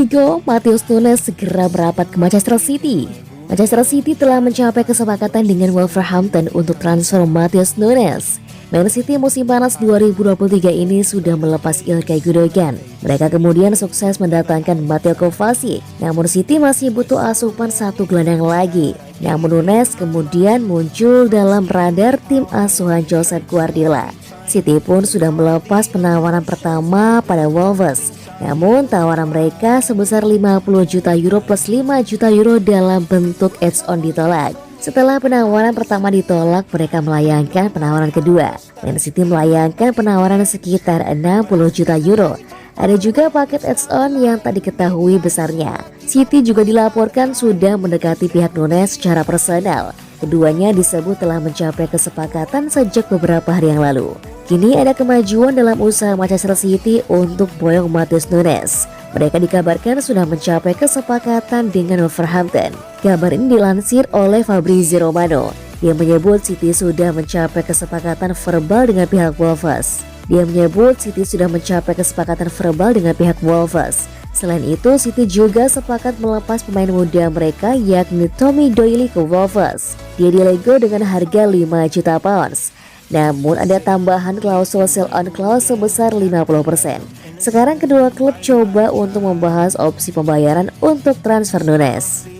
Rodrigo, Matheus Nunes segera merapat ke Manchester City. Manchester City telah mencapai kesepakatan dengan Wolverhampton untuk transfer Matheus Nunes. Man City musim panas 2023 ini sudah melepas Ilkay Gundogan. Mereka kemudian sukses mendatangkan Mateo Kovacic. Namun City masih butuh asupan satu gelandang lagi. Namun Nunes kemudian muncul dalam radar tim asuhan Josep Guardiola. City pun sudah melepas penawaran pertama pada Wolves. Namun tawaran mereka sebesar 50 juta euro plus 5 juta euro dalam bentuk add-on ditolak. Setelah penawaran pertama ditolak, mereka melayangkan penawaran kedua. Man City melayangkan penawaran sekitar 60 juta euro. Ada juga paket add-on yang tak diketahui besarnya. City juga dilaporkan sudah mendekati pihak Nunes secara personal. Keduanya disebut telah mencapai kesepakatan sejak beberapa hari yang lalu. Kini ada kemajuan dalam usaha Manchester City untuk boyong Matheus Nunes. Mereka dikabarkan sudah mencapai kesepakatan dengan Wolverhampton. Kabar ini dilansir oleh Fabrizio Romano. Dia menyebut City sudah mencapai kesepakatan verbal dengan pihak Wolves. Selain itu, City juga sepakat melepas pemain muda mereka yakni Tommy Doyle ke Wolves. Dia dilego dengan harga 5 juta pounds. Namun ada tambahan klausul sell-on clause sebesar 50%. Sekarang kedua klub coba untuk membahas opsi pembayaran untuk transfer Nunes.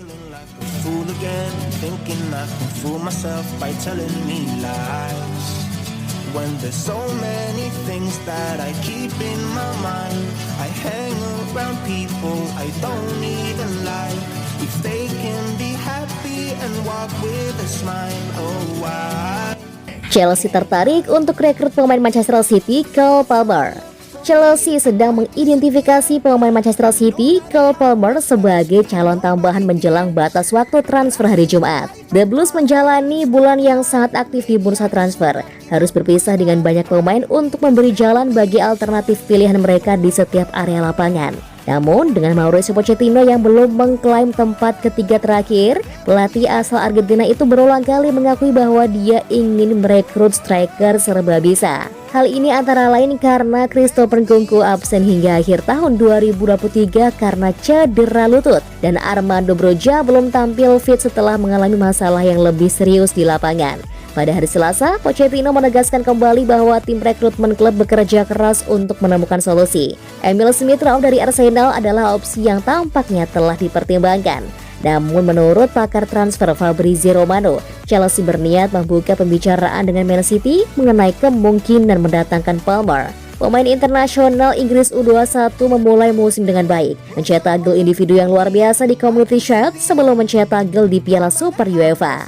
Chelsea tertarik untuk rekrut pemain Manchester City, Cole Palmer. Chelsea sedang mengidentifikasi pemain Manchester City, Cole Palmer sebagai calon tambahan menjelang batas waktu transfer hari Jumat. The Blues menjalani bulan yang sangat aktif di bursa transfer, harus berpisah dengan banyak pemain untuk memberi jalan bagi alternatif pilihan mereka di setiap area lapangan. Namun dengan Mauricio Pochettino yang belum mengklaim tempat ketiga terakhir, pelatih asal Argentina itu berulang kali mengakui bahwa dia ingin merekrut striker serba bisa. Hal ini antara lain karena Christopher Nkunku absen hingga akhir tahun 2023 karena cedera lutut, dan Armando Broja belum tampil fit setelah mengalami masalah yang lebih serius di lapangan. Pada hari Selasa, Pochettino menegaskan kembali bahwa tim rekrutmen klub bekerja keras untuk menemukan solusi. Emil Smith-Rowe dari Arsenal adalah opsi yang tampaknya telah dipertimbangkan. Namun menurut pakar transfer Fabrizio Romano, Chelsea berniat membuka pembicaraan dengan Man City mengenai kemungkinan mendatangkan Palmer. Pemain internasional Inggris U21 memulai musim dengan baik, mencetak gol individu yang luar biasa di Community Shield sebelum mencetak gol di Piala Super UEFA.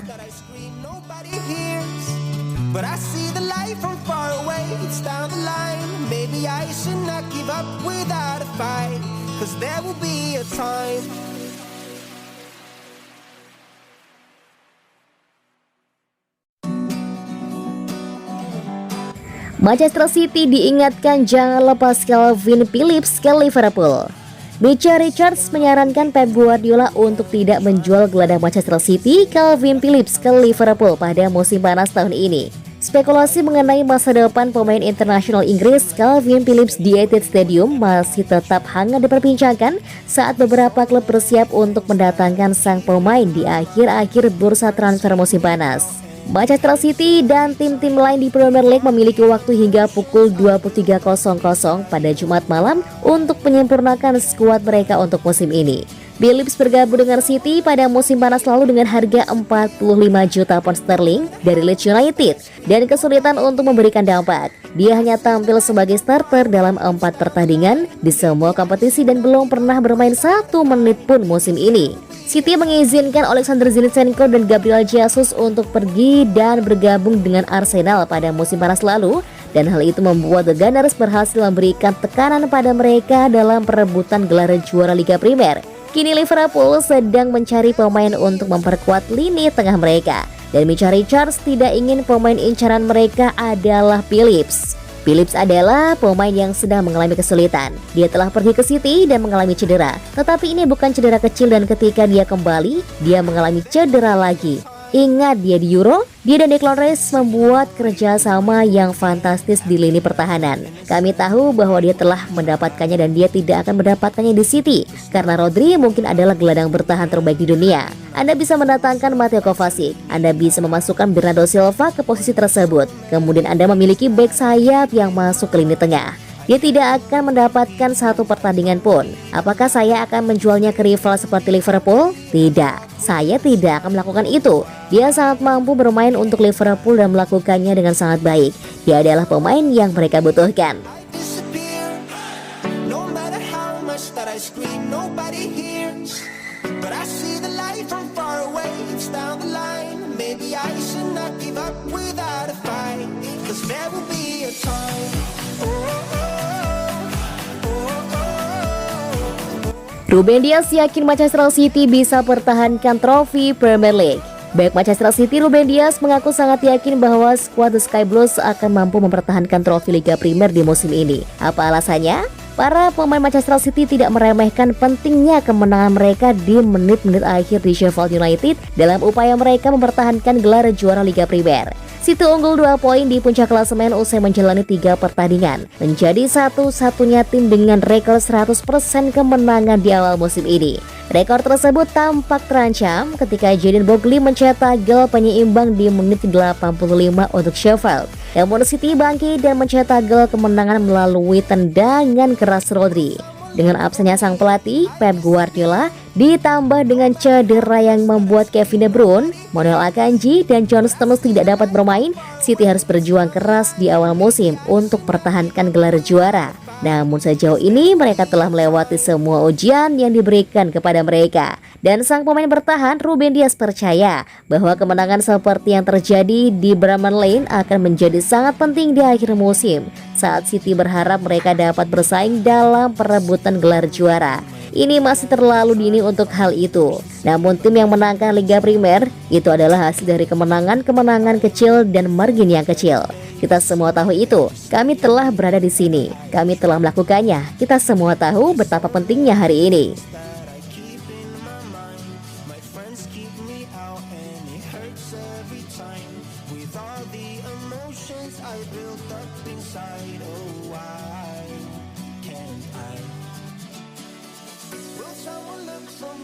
But I see the light from far away, it's down the line. Maybe I should not give up without a fight, cause there will be a time. Manchester City diingatkan jangan lepas Calvin Phillips ke Liverpool. Micha Richards menyarankan Pep Guardiola untuk tidak menjual gelandang Manchester City Calvin Phillips ke Liverpool pada musim panas tahun ini. Spekulasi mengenai masa depan pemain internasional Inggris Calvin Phillips di Etihad Stadium masih tetap hangat diperbincangkan saat beberapa klub bersiap untuk mendatangkan sang pemain di akhir-akhir bursa transfer musim panas. Manchester City dan tim-tim lain di Premier League memiliki waktu hingga pukul 23.00 pada Jumat malam untuk menyempurnakan skuad mereka untuk musim ini. Phillips bergabung dengan City pada musim panas lalu dengan harga 45 juta pound sterling dari Leeds United dan kesulitan untuk memberikan dampak. Dia hanya tampil sebagai starter dalam 4 pertandingan di semua kompetisi dan belum pernah bermain 1 menit pun musim ini. City mengizinkan Alexander Zinchenko dan Gabriel Jesus untuk pergi dan bergabung dengan Arsenal pada musim panas lalu, dan hal itu membuat The Gunners berhasil memberikan tekanan pada mereka dalam perebutan gelar juara Liga Primer. Kini Liverpool sedang mencari pemain untuk memperkuat lini tengah mereka, dan Micha Richards tidak ingin pemain incaran mereka adalah Phillips. Phillips adalah pemain yang sedang mengalami kesulitan. Dia telah pergi ke City dan mengalami cedera, tetapi ini bukan cedera kecil dan ketika dia kembali, dia mengalami cedera lagi. Ingat dia di Euro, dia dan Declan Rice membuat kerjasama yang fantastis di lini pertahanan. Kami tahu bahwa dia telah mendapatkannya dan dia tidak akan mendapatkannya di City, karena Rodri mungkin adalah gelandang bertahan terbaik di dunia. Anda bisa mendatangkan Mateo Kovacic, Anda bisa memasukkan Bernardo Silva ke posisi tersebut, kemudian Anda memiliki bek sayap yang masuk ke lini tengah. Dia tidak akan mendapatkan satu pertandingan pun. Apakah saya akan menjualnya ke rival seperti Liverpool? Tidak, saya tidak akan melakukan itu. Dia sangat mampu bermain untuk Liverpool dan melakukannya dengan sangat baik. Dia adalah pemain yang mereka butuhkan. Ruben Dias yakin Manchester City bisa pertahankan trofi Premier League. Back Manchester City, Ruben Dias mengaku sangat yakin bahwa skuad The Sky Blues akan mampu mempertahankan trofi Liga Premier di musim ini. Apa alasannya? Para pemain Manchester City tidak meremehkan pentingnya kemenangan mereka di menit-menit akhir di Sheffield United dalam upaya mereka mempertahankan gelar juara Liga Premier. City unggul 2 poin di puncak klasemen usai menjalani 3 pertandingan, menjadi satu-satunya tim dengan rekor 100% kemenangan di awal musim ini. Rekor tersebut tampak terancam ketika Jadon Bogle mencetak gol penyeimbang di menit 85 untuk Sheffield. Namun City bangkit dan mencetak gol kemenangan melalui tendangan keras Rodri. Dengan absennya sang pelatih, Pep Guardiola, ditambah dengan cedera yang membuat Kevin De Bruyne, Manuel Akanji, dan John Stones tidak dapat bermain, City harus berjuang keras di awal musim untuk pertahankan gelar juara. Namun sejauh ini mereka telah melewati semua ujian yang diberikan kepada mereka. Dan sang pemain bertahan Ruben Dias percaya bahwa kemenangan seperti yang terjadi di Bramall Lane akan menjadi sangat penting di akhir musim, saat City berharap mereka dapat bersaing dalam perebutan gelar juara. Ini masih terlalu dini untuk hal itu. Namun tim yang menangkan Liga Premier itu adalah hasil dari kemenangan-kemenangan kecil dan margin yang kecil. Kita semua tahu itu. Kami telah berada di sini. Kami telah melakukannya. Kita semua tahu betapa pentingnya hari ini.